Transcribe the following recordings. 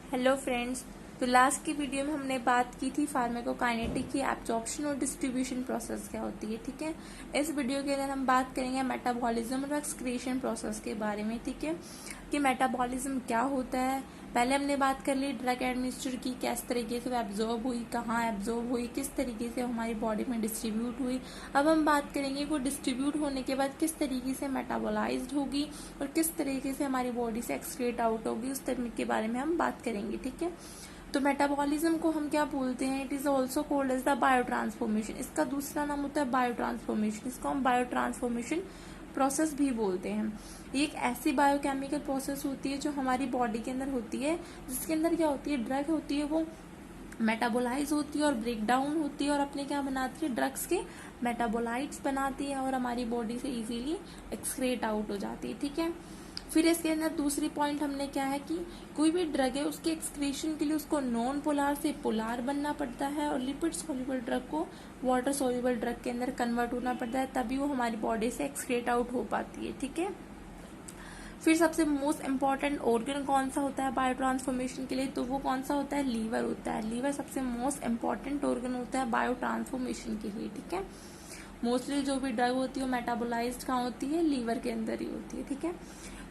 Hello friends. तो last की video में हमने बात की थी फार्माकोकाइनेटिक की एब्जॉर्प्शन और डिस्ट्रीब्यूशन प्रोसेस क्या होती है। ठीक है, इस वीडियो के अंदर हम बात करेंगे मेटाबॉलिज्म और एक्सक्रीशन प्रोसेस के बारे में। ठीक है, कि मेटाबॉलिज्म क्या होता है। पहले हमने बात कर ली ड्रग एडमिनिस्टर की, किस तरीके से वो एब्जॉर्ब हुई, कहाँ एब्जॉर्ब हुई, किस तरीके से हमारी बॉडी में डिस्ट्रीब्यूट हुई। अब हम बात करेंगे वो डिस्ट्रीब्यूट होने के बाद किस तरीके से मेटाबोलाइज्ड होगी और किस तरीके से हमारी बॉडी से एक्सक्रीट आउट होगी, उस तरीके के बारे में हम बात करेंगे। ठीक है, तो मेटाबॉलिज्म को हम क्या बोलते हैं? It is also called as the bio transformation. इसका दूसरा नाम होता है बायो ट्रांसफॉर्मेशन। इसको हम बायो ट्रांसफॉर्मेशन प्रोसेस भी बोलते हैं। ये एक ऐसी बायोकेमिकल प्रोसेस होती है जो हमारी बॉडी के अंदर होती है, जिसके अंदर क्या होती है, ड्रग होती है, वो मेटाबोलाइज होती है और ब्रेक डाउन होती है और अपने क्या बनाती है, ड्रग्स के मेटाबोलाइट्स बनाती है और हमारी बॉडी से इजीली एक्सक्रेट आउट हो जाती है। ठीक है, फिर इसके अंदर दूसरी पॉइंट हमने क्या है कि कोई भी ड्रग है उसके एक्सक्रीशन के लिए उसको नॉन पोलार से पोलार बनना पड़ता है और लिपिड सोल्यूबल ड्रग को वाटर सोल्यूबल ड्रग के अंदर कन्वर्ट होना पड़ता है, तभी वो हमारी बॉडी से एक्सक्रेट आउट हो पाती है। ठीक है, फिर सबसे मोस्ट इम्पॉर्टेंट ऑर्गन कौन सा होता है बायो ट्रांसफॉर्मेशन के लिए? तो वो कौन सा होता है? लीवर होता है। लीवर सबसे मोस्ट इम्पॉर्टेंट ऑर्गन होता है बायो ट्रांसफॉर्मेशन के लिए। ठीक है, मोस्टली जो भी ड्रग होती है वो मेटाबोलाइज्ड कहाँ होती है? लीवर के अंदर ही होती है। ठीक है,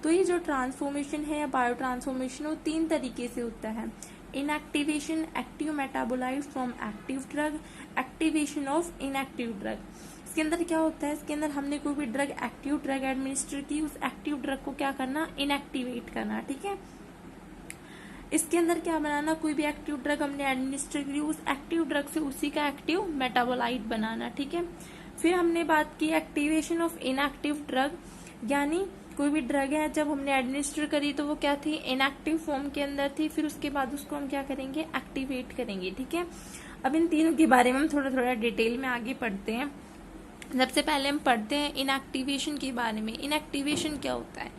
तो ये जो ट्रांसफॉर्मेशन है या बायो ट्रांसफॉर्मेशन वो तीन तरीके से होता है। Inactivation active metabolite from active drug, activation of inactive drug. इसके अंदर क्या होता है? इसके अंदर हमने कोई भी ड्रग एक्टिव ड्रग एडमिनिस्टर की, उस एक्टिव ड्रग को क्या करना? इनएक्टिवेट करना। ठीक है, इसके अंदर क्या बनाना? कोई भी एक्टिव ड्रग हमने एडमिनिस्टर की, उस एक्टिव ड्रग से उसी का एक्टिव मेटाबोलाइट बनाना। ठीक है, फिर हमने बात की एक्टिवेशन ऑफ इनएक्टिव ड्रग, यानी कोई भी ड्रग है जब हमने एडमिनिस्टर करी तो वो क्या थी? इनएक्टिव फॉर्म के अंदर थी, फिर उसके बाद उसको हम क्या करेंगे? एक्टिवेट करेंगे। ठीक है, अब इन तीनों के बारे में हम थोड़ा थोड़ा डिटेल में आगे पढ़ते हैं। सबसे पहले हम पढ़ते हैं इनएक्टिवेशन के बारे में। इनएक्टिवेशन क्या होता है?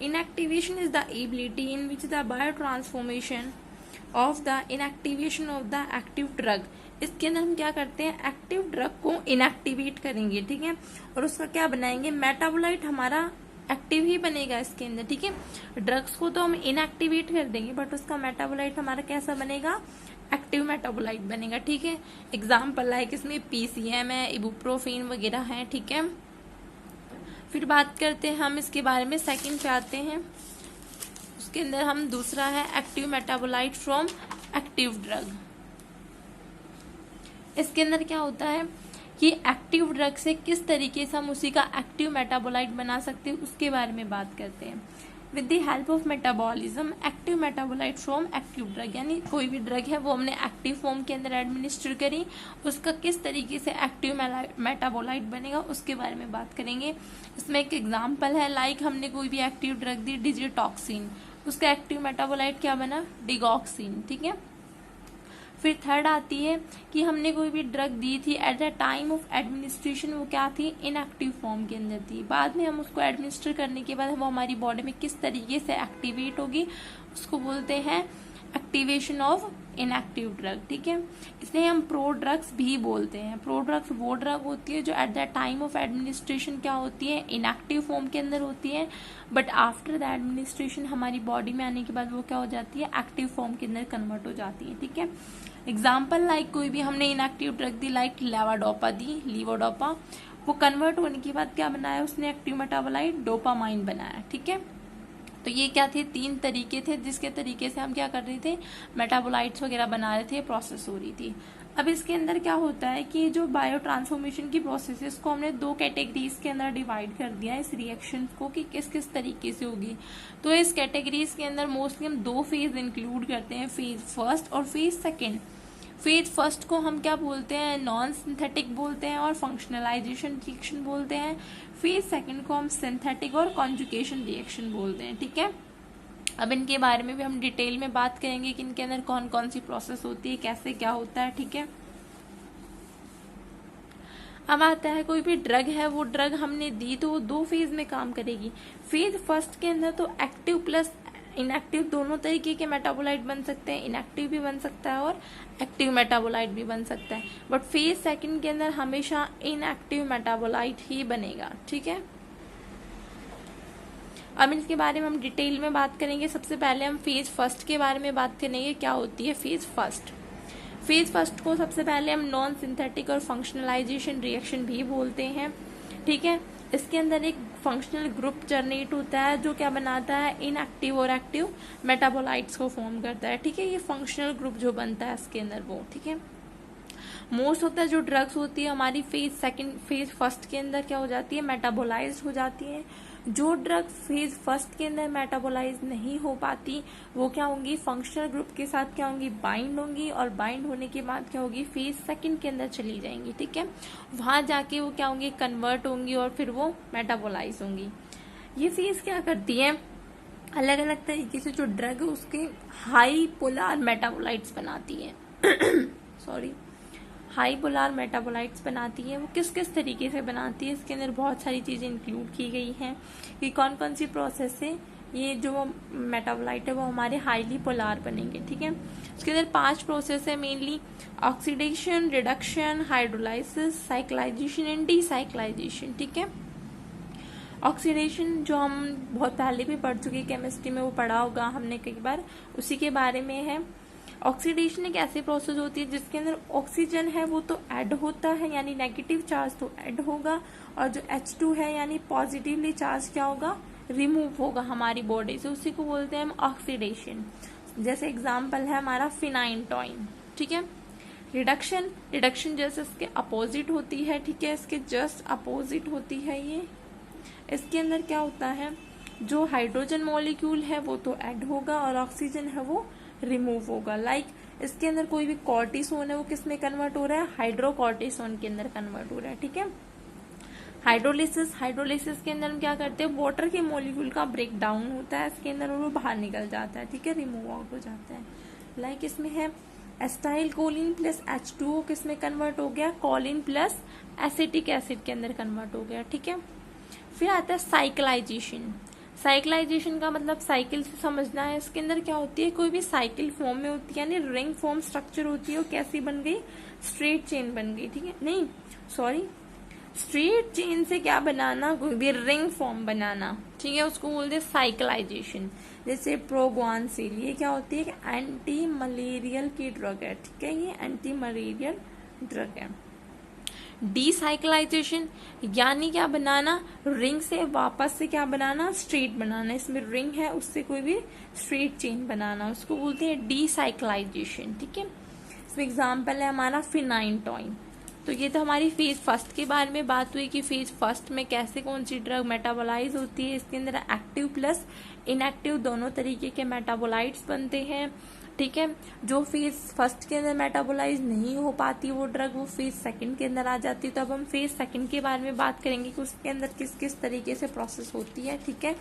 Inactivation is the ability in which the bio transformation of the inactivation of the active drug. इसके अंदर हम क्या करते हैं? एक्टिव ड्रग को इनएक्टिवेट करेंगे। ठीक है, और उसका क्या बनाएंगे? मेटाबोलाइट हमारा एक्टिव ही बनेगा इसके अंदर। ठीक है, ड्रग्स को तो हम इनएक्टिवेट कर देंगे बट उसका मेटाबोलाइट हमारा कैसा बनेगा? एक्टिव मेटाबोलाइट बनेगा। ठीक है, एग्जाम्पल है कि इसमें पीसीएम है, इबुप्रोफेन वगैरह है। ठीक है, फिर बात करते हैं हम इसके बारे में, सेकंड पे आते हैं। उसके अंदर हम दूसरा है active metabolite from active drug. इसके अंदर क्या होता है कि एक्टिव ड्रग से किस तरीके से हम उसी का एक्टिव मेटाबोलाइट बना सकते हैं, उसके बारे में बात करते हैं। With the help of metabolism active metabolite from active drug, यानी कोई भी ड्रग है वो हमने एक्टिव फॉर्म के अंदर एडमिनिस्टर करी, उसका किस तरीके से एक्टिव मेटाबोलाइट बनेगा उसके बारे में बात करेंगे। इसमें एक एग्जाम्पल है, लाइक हमने कोई भी एक्टिव ड्रग दी डिजिटॉक्सिन, उसका एक्टिव मेटाबोलाइट क्या बना? डिगॉक्सिन। ठीक है, फिर थर्ड आती है कि हमने कोई भी ड्रग दी थी at the time of administration, वो क्या थी? इनएक्टिव फॉर्म के अंदर थी। बाद में हम उसको एडमिनिस्टर करने के बाद वो हमारी बॉडी में किस तरीके से एक्टिवेट होगी, उसको बोलते हैं एक्टिवेशन ऑफ इनएक्टिव ड्रग। ठीक है, इसे हम प्रो ड्रग्स भी बोलते हैं। प्रो ड्रग्स वो ड्रग होती है जो at the time of administration क्या होती है? इनएक्टिव फॉर्म के अंदर होती है, बट आफ्टर द एडमिनिस्ट्रेशन हमारी बॉडी में आने के बाद वो क्या हो जाती है? एक्टिव फॉर्म के अंदर कन्वर्ट हो जाती है। ठीक है, एग्जाम्पल लाइक कोई भी हमने इनएक्टिव ड्रग दी, लाइक लेवाडोपा दी, लीवोडोपा, वो कन्वर्ट होने के बाद क्या बनाया उसने? एक्टिव मेटाबोलाइट डोपामाइन बनाया। ठीक है, तो ये क्या थे? तीन तरीके थे जिसके तरीके से हम क्या कर रहे थे? मेटाबोलाइट्स वगैरह बना रहे थे, प्रोसेस हो रही थी। अब इसके अंदर क्या होता है कि जो बायो ट्रांसफॉर्मेशन की प्रोसेस है इसको हमने दो कैटेगरीज के अंदर डिवाइड कर दिया है इस रिएक्शन को कि किस किस तरीके से होगी। तो इस कैटेगरीज के अंदर मोस्टली हम दो फेज इंक्लूड करते हैं, फेज फर्स्ट और फेज सेकेंड। फेज फर्स्ट को हम क्या बोलते हैं? नॉन सिंथेटिक बोलते हैं और फंक्शनलाइजेशन रिएक्शन बोलते हैं। फेज सेकंड को हम सिंथेटिक और कॉन्जुगेशन रिएक्शन बोलते हैं। ठीक है, अब इनके बारे में भी हम डिटेल में बात करेंगे कि इनके अंदर कौन कौन सी प्रोसेस होती है, कैसे क्या होता है। ठीक है, अब आता है कोई भी ड्रग है, वो ड्रग हमने दी तो वो दो फेज में काम करेगी। फेज फर्स्ट के अंदर तो एक्टिव प्लस इनएक्टिव दोनों तरीके के मेटाबोलाइट बन सकते हैं, इनएक्टिव भी बन सकता है और एक्टिव मेटाबोलाइट भी बन सकता है, बट फेज सेकंड के अंदर हमेशा इनएक्टिव मेटाबोलाइट ही बनेगा। ठीक है, अब इसके बारे में हम डिटेल में बात करेंगे। सबसे पहले हम फेज फर्स्ट के बारे में बात करेंगे। क्या होती है फेज फर्स्ट? फेज फर्स्ट को सबसे पहले हम नॉन सिंथेटिक और फंक्शनलाइजेशन रिएक्शन भी बोलते हैं, ठीक है। इसके अंदर एक फंक्शनल ग्रुप जनरेट होता है जो क्या बनाता है, इनएक्टिव और एक्टिव मेटाबोलाइट्स को फॉर्म करता है, ठीक है। ये फंक्शनल ग्रुप जो बनता है इसके अंदर वो, ठीक है। मोस्ट होता है जो ड्रग्स होती है हमारी फेज फर्स्ट के अंदर क्या हो जाती है, मेटाबोलाइज हो जाती है। जो ड्रग फेज फर्स्ट के अंदर मेटाबोलाइज नहीं हो पाती वो क्या होंगी, फंक्शनल ग्रुप के साथ क्या होंगी, बाइंड होंगी, और बाइंड होने के बाद क्या होगी, फेज सेकंड के अंदर चली जाएंगी, ठीक है। वहां जाके वो क्या होंगी, कन्वर्ट होंगी और फिर वो मेटाबोलाइज होंगी। ये फेज क्या करती है, अलग अलग तरीके से जो ड्रग है उसके हाई पोलर मेटाबोलाइट्स बनाती है सॉरी हाई पोलर मेटाबोलाइट्स बनाती है। वो किस किस तरीके से बनाती है, इसके अंदर बहुत सारी चीजें इंक्लूड की गई हैं कि कौन कौन सी प्रोसेस से ये जो मेटाबोलाइट है वो हमारे हाईली पोलर बनेंगे, ठीक है। इसके अंदर 5 प्रोसेस है mainly, oxidation, reduction, hydrolysis, cyclisation and decyclisation, ठीक है। ऑक्सीडेशन जो हम बहुत पहले भी पढ़ चुके केमिस्ट्री में, वो पढ़ा होगा हमने कई बार, उसी के बारे में है। ऑक्सीडेशन एक ऐसी प्रोसेस होती है जिसके अंदर ऑक्सीजन है वो तो ऐड होता है, यानी नेगेटिव चार्ज तो ऐड होगा, और जो H2 है यानी पॉजिटिवली चार्ज क्या होगा, रिमूव होगा हमारी बॉडी से, उसी को बोलते हैं हम ऑक्सीडेशन। जैसे एग्जाम्पल है हमारा फिनाइनटोइन, ठीक है। रिडक्शन, रिडक्शन जैसे इसके अपोजिट होती है, ठीक है, इसके जस्ट अपोजिट होती है ये। इसके अंदर क्या होता है, जो हाइड्रोजन मॉलिक्यूल है वो तो ऐड होगा और ऑक्सीजन है वो रिमूव होगा। लाइक इसके अंदर कोई भी कॉर्टिसोन है वो किस में कन्वर्ट हो रहा है, हाइड्रोकॉर्टिसोन के अंदर कन्वर्ट हो रहा है, ठीक है। हाइड्रोलिसिस, हाइड्रोलिसिस के अंदर हम क्या करते हैं, वाटर के मॉलिक्यूल का ब्रेक डाउन होता है इसके अंदर और वो बाहर निकल जाता है, ठीक है, रिमूव आउट हो जाता है। लाइक इसमें है एस्टाइल कोलिन प्लस H2O किस में कन्वर्ट हो गया, कोलिन प्लस एसिटिक एसिड के अंदर कन्वर्ट हो गया, ठीक है। फिर आता है साइक्लाइजेशन। साइक्लाइजेशन का मतलब साइकिल से समझना है। इसके अंदर क्या होती है, कोई भी साइकिल फॉर्म में होती है, यानी रिंग फॉर्म स्ट्रक्चर होती है, वो कैसी बन गई, स्ट्रेट चेन बन गई, ठीक है, नहीं सॉरी, स्ट्रेट चेन से क्या बनाना, कोई भी रिंग फॉर्म बनाना, ठीक है, उसको बोलते हैं साइक्लाइजेशन। जैसे प्रोग्वानसिल, ये क्या होती है, एंटी मलेरियल की ड्रग है, ठीक है, ये एंटी मलेरियल ड्रग है। डीसाइक्लाइजेशन यानी क्या बनाना, रिंग से वापस से क्या बनाना, स्ट्रेट बनाना, इसमें रिंग है उससे कोई भी स्ट्रेट चेन बनाना, उसको बोलते हैं डीसाइक्लाइजेशन, ठीक है। इसमें एग्जांपल है हमारा फिनाइनटोइन। तो ये तो हमारी फेज फर्स्ट के बारे में बात हुई कि फेज फर्स्ट में कैसे कौन सी ड्रग मेटाबोलाइज होती है। इसके अंदर एक्टिव प्लस इनएक्टिव दोनों तरीके के मेटाबोलाइट्स बनते हैं, ठीक है। जो फेज फर्स्ट के अंदर मेटाबोलाइज नहीं हो पाती वो ड्रग वो फेज सेकंड के अंदर आ जाती है। तो अब हम फेज सेकंड के बारे में बात करेंगे कि उसके अंदर किस किस तरीके से प्रोसेस होती है, ठीक है।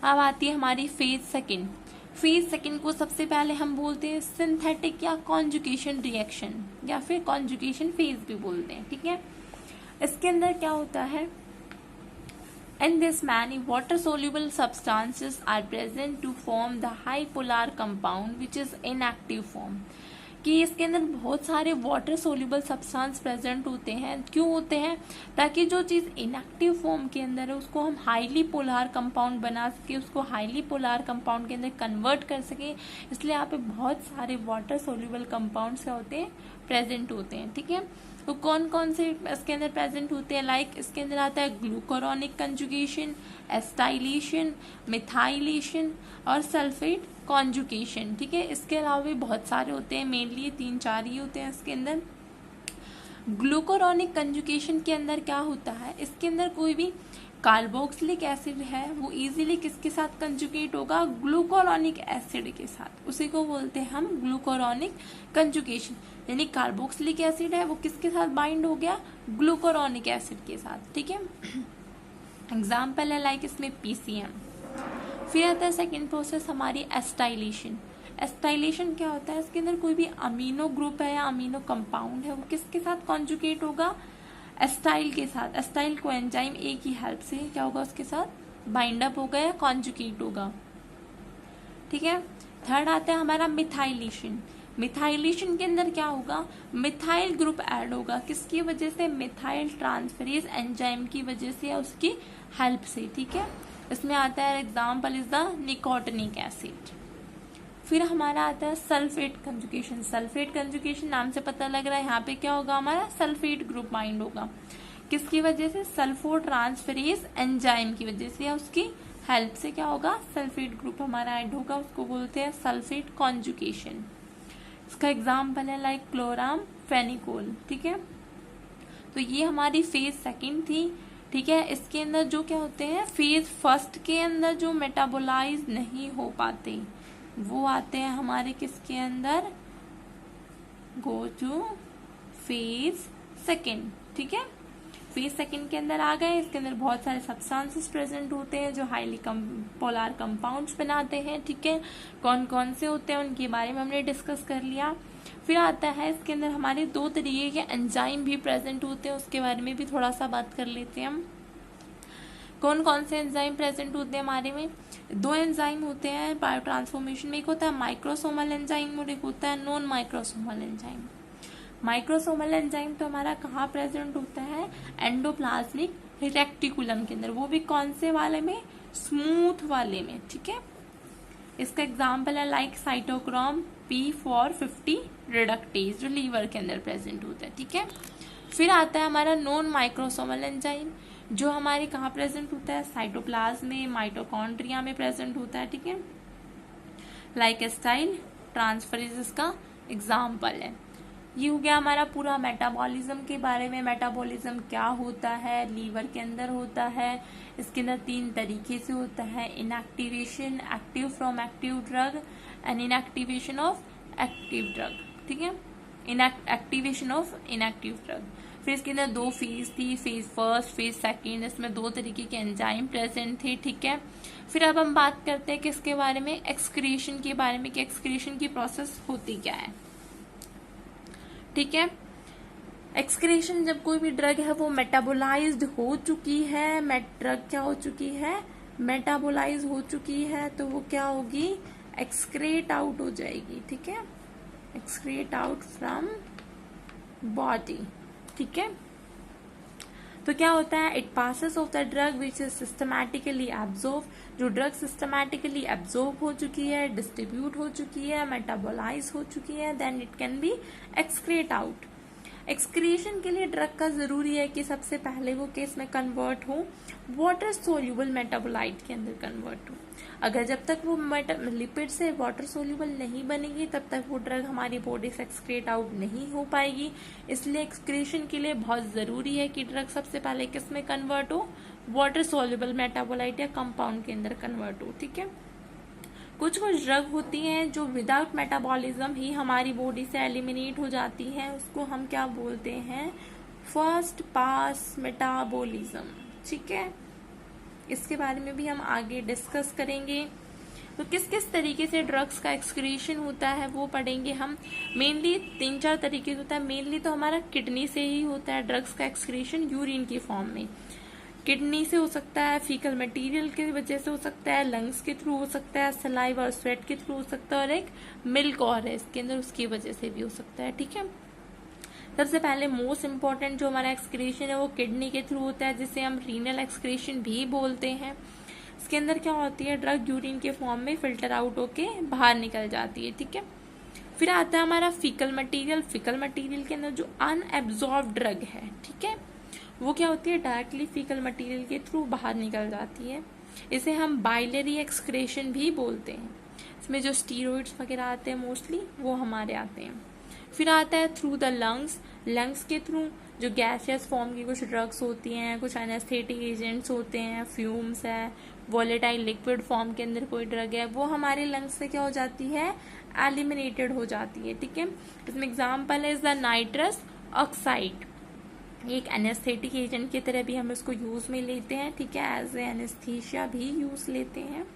अब आती है हमारी फेज सेकंड। फेज सेकंड को सबसे पहले हम बोलते हैं सिंथेटिक या कॉन्जुगेशन रिएक्शन, या फिर कॉन्जुगेशन फेज भी बोलते हैं, ठीक है। इसके अंदर क्या होता है, in this many water soluble substances are present to form the high polar compound which is inactive form। कि इसके अंदर बहुत सारे वाटर सोल्यूबल सब्सटेंस प्रेजेंट होते हैं। क्यों होते हैं, ताकि जो चीज इनएक्टिव फॉर्म के अंदर है उसको हम हाईली पोलार कंपाउंड बना सके, उसको हाईली पोलार कंपाउंड के अंदर कन्वर्ट कर सके। इसलिए यहाँ पे बहुत सारे वाटर सोल्यूबल कंपाउंड्स होते हैं, प्रेजेंट होते हैं, ठीक है। तो कौन कौन से इसके अंदर प्रेजेंट होते हैं, लाइक इसके अंदर आता है ग्लूकोरोनिक कंजुगेशन, एस्टाइलेशन, मिथाइलेशन और सल्फेट कॉन्जुगेशन, ठीक है। इसके अलावा भी बहुत सारे होते हैं, मेनली 3-4 ही होते हैं इसके अंदर। ग्लूकोरोनिक कंजुगेशन के अंदर क्या होता है, इसके अंदर कोई भी कार्बोक्सिलिक एसिड है वो इजीली किसके साथ कंजुगेट होगा, ग्लूकोरोनिक एसिड के साथ, उसी को बोलते हैं हम ग्लूकोरोनिक कंजुगेशन। यानी कार्बोक्सिलिक एसिड है वो किसके साथ बाइंड हो गया, ग्लूकोरोनिक एसिड के साथ, ठीक है। एग्जाम्पल है लाइक इसमें PCM। फिर आता है सेकेंड प्रोसेस हमारी एस्टाइलेशन। एस्टाइलेशन क्या होता है, इसके अंदर कोई भी अमीनो ग्रुप है या अमीनो कंपाउंड है वो किसके साथ कॉन्जुगेट होगा, एस्टाइल के साथ। एस्टाइल को एंजाइम ए की हेल्प से क्या होगा, उसके साथ बाइंड अप होगा या कॉन्जुगेट होगा, ठीक है। थर्ड आता है हमारा मिथाइलेशन। मिथाइलेशन के अंदर क्या होगा, मिथाइल ग्रुप ऐड होगा, किसकी वजह से, मिथाइल ट्रांसफेरेज एंजाइम की वजह से या उसकी हेल्प से, ठीक है। इसमें आता है example is the nicotinic acid. फिर हमारा आता है सल्फेट कंजुगेशन। सल्फेट कंजुगेशन नाम से पता लग रहा है यहाँ पे क्या होगा, हमारा सल्फेट ग्रुप बाइंड होगा, किसकी वजह से, सल्फो ट्रांसफेरेज एंजाइम की वजह से या उसकी हेल्प से क्या होगा, सल्फेट ग्रुप हमारा ऐड होगा, उसको बोलते हैं सल्फेट कॉन्जुगेशन। इसका एग्जाम्पल है लाइक क्लोराम फेनिकोल, ठीक है। तो ये हमारी फेज सेकंड थी, ठीक है। इसके अंदर जो क्या होते हैं, फेज फर्स्ट के अंदर जो मेटाबोलाइज नहीं हो पाते वो आते हैं हमारे किसके अंदर, गो टू फेज सेकंड, ठीक है। फेज सेकंड के अंदर आ गए, इसके अंदर बहुत सारे सब्सटेंसेस प्रेजेंट होते हैं जो हाईली पोलर कंपाउंड्स बनाते हैं, ठीक है। कौन कौन से होते हैं उनके बारे में हमने डिस्कस कर लिया। फिर आता है इसके अंदर हमारे दो तरीके के एंजाइम भी प्रेजेंट होते हैं, उसके बारे में भी थोड़ा सा बात कर लेते हैं हम। कौन कौन से एंजाइम प्रेजेंट होते हैं हमारे में, दो एंजाइम होते हैं बायो ट्रांसफॉर्मेशन में, एक होता है माइक्रोसोमल एंजाइम और एक होता है non microsomal enzyme. Microsomal enzyme तो हमारा कहाँ प्रेजेंट होता है, एंडोप्लाज्मिक रेक्टिकुलम के अंदर, वो भी कौन से वाले में, स्मूथ वाले में, ठीक है। इसका एग्जाम्पल है लाइक साइटोक्रोम P450 रिडक्टेज जो लीवर के अंदर प्रेजेंट होता है, ठीक है। फिर आता है हमारा नॉन माइक्रोसोमल एंजाइम जो हमारे कहाँ प्रेजेंट होता है, साइटोप्लाज्म में, माइटोकॉन्ड्रिया में प्रेजेंट होता है, ठीक है। लाइक एस्टाइल ट्रांसफरेज इसका एग्जाम्पल है। ये हो गया हमारा पूरा मेटाबॉलिज्म के बारे में। मेटाबॉलिज्म क्या होता है, लीवर के अंदर होता है, इसके अंदर तीन तरीके से होता है, inactivation, active from active drug and inactivation of active drug, ठीक है, एक्टिवेशन ऑफ इनएक्टिव ड्रग। फिर इसके अंदर दो फेज थी, फेज फर्स्ट, फेज सेकेंड, इसमें दो तरीके के एंजाइम प्रेजेंट थे, ठीक है। फिर अब हम बात करते हैं किसके बारे में, एक्सक्रीशन के बारे में, कि एक्सक्रीशन की प्रोसेस होती क्या है, ठीक है। एक्सक्रीशन जब कोई भी ड्रग है वो मेटाबोलाइज्ड हो चुकी है, ड्रग क्या हो चुकी है, मेटाबोलाइज हो चुकी है, तो वो क्या होगी, एक्सक्रेट आउट हो जाएगी, ठीक है, एक्सक्रेट आउट फ्रॉम बॉडी, ठीक है। तो क्या होता है, it passes of the drug which is systematically absorb, जो ड्रग सिस्टमैटिकली एब्जॉर्ब हो चुकी है, डिस्ट्रीब्यूट हो चुकी है, मेटाबोलाइज हो चुकी है, then it can be excrete out. Excretion के लिए ड्रग का जरूरी है कि सबसे पहले वो केस में कन्वर्ट हो वाटर सोल्यूबल मेटाबोलाइट के अंदर कन्वर्ट हो। अगर जब तक वो लिपिड से वाटर सोल्यूबल नहीं बनेगी तब तक वो ड्रग हमारी बॉडी से एक्सक्रेट आउट नहीं हो पाएगी। इसलिए एक्सक्रीशन के लिए बहुत जरूरी है कि ड्रग सबसे पहले किस में कन्वर्ट हो, वाटर सोल्यूबल मेटाबोलाइट या कंपाउंड के अंदर कन्वर्ट हो, ठीक है। कुछ ड्रग होती हैं जो विदाउट मेटाबॉलिज्म ही हमारी बॉडी से एलिमिनेट हो जाती हैं, उसको हम क्या बोलते हैं, फर्स्ट पास मेटाबॉलिज्म, ठीक है। इसके बारे में भी हम आगे डिस्कस करेंगे। तो किस किस तरीके से ड्रग्स का एक्सक्रीशन होता है वो पढ़ेंगे हम। मेनली 3-4 तरीके से होता है। मेनली तो हमारा किडनी से ही होता है ड्रग्स का एक्सक्रीशन, यूरिन की फॉर्म में। किडनी से हो सकता है, फीकल मटेरियल की वजह से हो सकता है, लंग्स के थ्रू हो सकता है, सलाइवा और स्वेट के थ्रू हो सकता है, और एक मिल्क और है इसके अंदर, उसकी वजह से भी हो सकता है, ठीक है। सबसे पहले मोस्ट इम्पोर्टेंट जो हमारा एक्सक्रीशन है वो किडनी के थ्रू होता है, जिसे हम रीनल एक्सक्रीशन भी बोलते हैं। इसके अंदर क्या होती है, ड्रग यूरिन के फॉर्म में फिल्टर आउट होके बाहर निकल जाती है, ठीक है। फिर आता है हमारा फीकल मटेरियल। फीकल मटेरियल के अंदर जो अनएब्जॉर्ब ड्रग है, ठीक है, वो क्या होती है, डायरेक्टली फीकल मटेरियल के थ्रू बाहर निकल जाती है। इसे हम बाइलरी एक्सक्रेशन भी बोलते हैं। इसमें जो स्टीरॉइड्स वगैरह आते हैं मोस्टली वो हमारे आते हैं। फिर आता है थ्रू द लंग्स। लंग्स के थ्रू जो गैसियस फॉर्म की कुछ ड्रग्स होती हैं, कुछ एनेस्थेटिक एजेंट्स होते हैं, फ्यूम्स है, वॉलेटाइल लिक्विड फॉर्म के अंदर कोई ड्रग है, वो हमारे लंग्स से क्या हो जाती है, एलिमिनेटेड हो जाती है, ठीक है। इसमें एग्जाम्पल है द नाइट्रस ऑक्साइड। एक एनेस्थेटिक एजेंट की तरह भी हम इसको यूज में लेते हैं, ठीक है, एज ए एनेस्थीसिया भी यूज लेते हैं।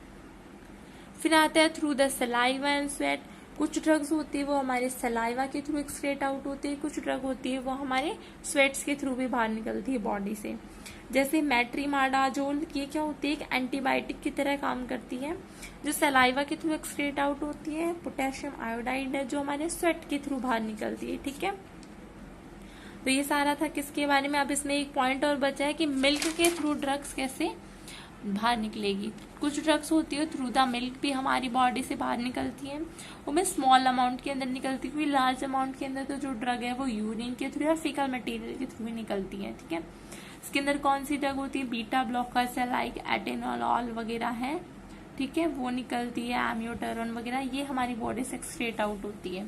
फिर आता है through the saliva and sweat. कुछ ड्रग्स होती है वो हमारे सलाइवा के थ्रू एक्सक्रेट आउट होती है, कुछ ड्रग होती है वो हमारे स्वेट्स के थ्रू भी बाहर निकलती है बॉडी से। जैसे मेट्रिमाडाजोल, ये क्या होती है, एक एंटीबायोटिक की तरह काम करती है, जो सलाइवा के थ्रू एक्सक्रीट आउट होती है। पोटेशियम आयोडाइड है जो हमारे स्वेट के थ्रू बाहर निकलती है, ठीक है। तो ये सारा था किसके बारे में। अब इसमें एक पॉइंट और बचा है कि मिल्क के थ्रू ड्रग्स कैसे बाहर निकलेगी। कुछ ड्रग्स होती है थ्रू द मिल्क भी हमारी बॉडी से बाहर निकलती है, वो में स्मॉल अमाउंट के अंदर निकलती है, क्योंकि लार्ज अमाउंट के अंदर तो जो ड्रग है वो यूरिन के थ्रू या फीकल मटेरियल के थ्रू ही निकलती है, ठीक है। इसके अंदर कौन सी ड्रग होती है, बीटा ब्लॉकर्स है, लाइक एटेनोलॉल वगैरह है, ठीक है, वो निकलती है, एम्योटेरॉन वगैरह, ये हमारी बॉडी से एक्सक्रीट आउट होती है।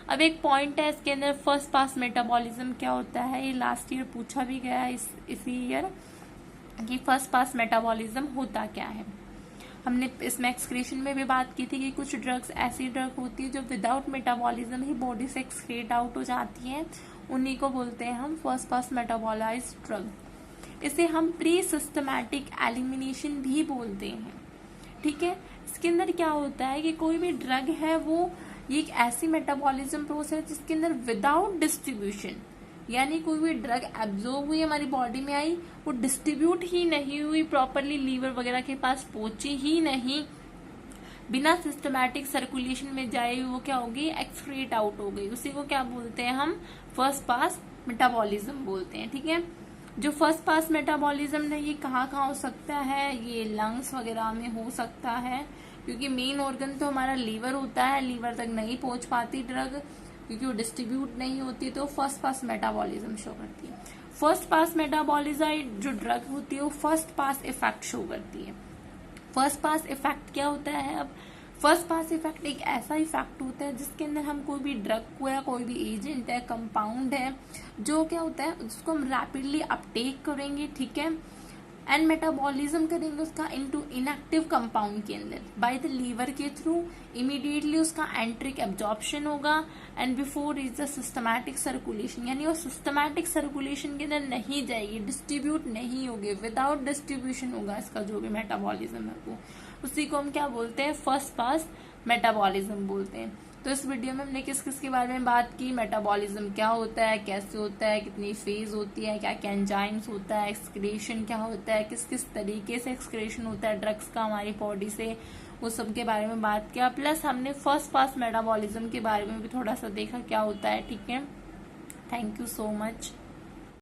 अब एक पॉइंट है इसके अंदर, फर्स्ट पास मेटाबॉलिज्म क्या होता है, ये लास्ट ईयर पूछा भी गया है इसी ईयर, कि फर्स्ट पास मेटाबॉलिज्म होता क्या है। हमने इसमें एक्सक्रीशन में भी बात की थी कि कुछ ड्रग्स ऐसी ड्रग होती है जो विदाउट मेटाबॉलिज्म ही बॉडी से एक्सक्रीट आउट हो जाती हैं, उन्हीं को बोलते हैं हम फर्स्ट पास मेटाबॉलाइज्ड ड्रग। इसे हम प्री सिस्टमैटिक एलिमिनेशन भी बोलते हैं, ठीक है। इसके अंदर क्या होता है कि कोई भी ड्रग है वो ये एक ऐसी मेटाबॉलिज्म प्रोसेस है जिसके अंदर विदाउट डिस्ट्रीब्यूशन, यानी कोई भी ड्रग एब्जॉर्ब हुई हमारी बॉडी में आई, वो डिस्ट्रीब्यूट ही नहीं हुई प्रॉपरली, लीवर वगैरह के पास पहुंची ही नहीं, बिना सिस्टमैटिक सर्कुलेशन में जाए वो क्या होगी, एक्सक्रीट आउट हो गई, उसी को क्या बोलते हैं हम, फर्स्ट पास मेटाबॉलिज्म बोलते हैं, ठीक है। जो फर्स्ट पास मेटाबॉलिज्म है ये कहाँ कहाँ हो सकता है, ये लंग्स वगैरह में हो सकता है, क्योंकि मेन ऑर्गन तो हमारा लीवर होता है, लीवर तक नहीं पहुंच पाती ड्रग, क्योंकि वो डिस्ट्रीब्यूट नहीं होती, तो फर्स्ट पास मेटाबॉलिज्म शो करती है। फर्स्ट पास मेटाबॉलिज्म जो ड्रग होती है वो फर्स्ट पास इफेक्ट शो करती है। फर्स्ट पास इफेक्ट क्या होता है, अब फर्स्ट पास इफेक्ट एक ऐसा इफेक्ट होता है जिसके अंदर हम कोई भी ड्रग को या कोई भी एजेंट है, कंपाउंड है, जो क्या होता है उसको हम रैपिडली अपटेक करेंगे, ठीक है, एंड मेटाबॉलिज्म करेंगे उसका इनटू इनएक्टिव कंपाउंड के अंदर बाय द लीवर के थ्रू, इमीडिएटली उसका एंट्रिक एब्जॉर्प्शन होगा and before is the systematic circulation, यानी वो सिस्टमैटिक सर्कुलेशन के अंदर नहीं जाएगी, डिस्ट्रीब्यूट नहीं होगी, विदाउट डिस्ट्रीब्यूशन होगा इसका जो भी मेटाबॉलिज्म है वो, उसी को हम क्या बोलते हैं, फर्स्ट पास मेटाबॉलिज्म बोलते हैं। तो इस वीडियो में हमने किस किस के बारे में बात की, मेटाबॉलिज्म क्या होता है, कैसे होता है, कितनी फेज होती है, क्या क्या एंजाइम्स होता है, एक्सक्रीशन क्या होता है, किस किस तरीके से एक्सक्रीशन होता है ड्रग्स का हमारी बॉडी से, वो सब के बारे में बात किया। प्लस हमने फर्स्ट पास मेटाबॉलिज्म के बारे में भी थोड़ा सा देखा क्या होता है, ठीक है। Thank you so much.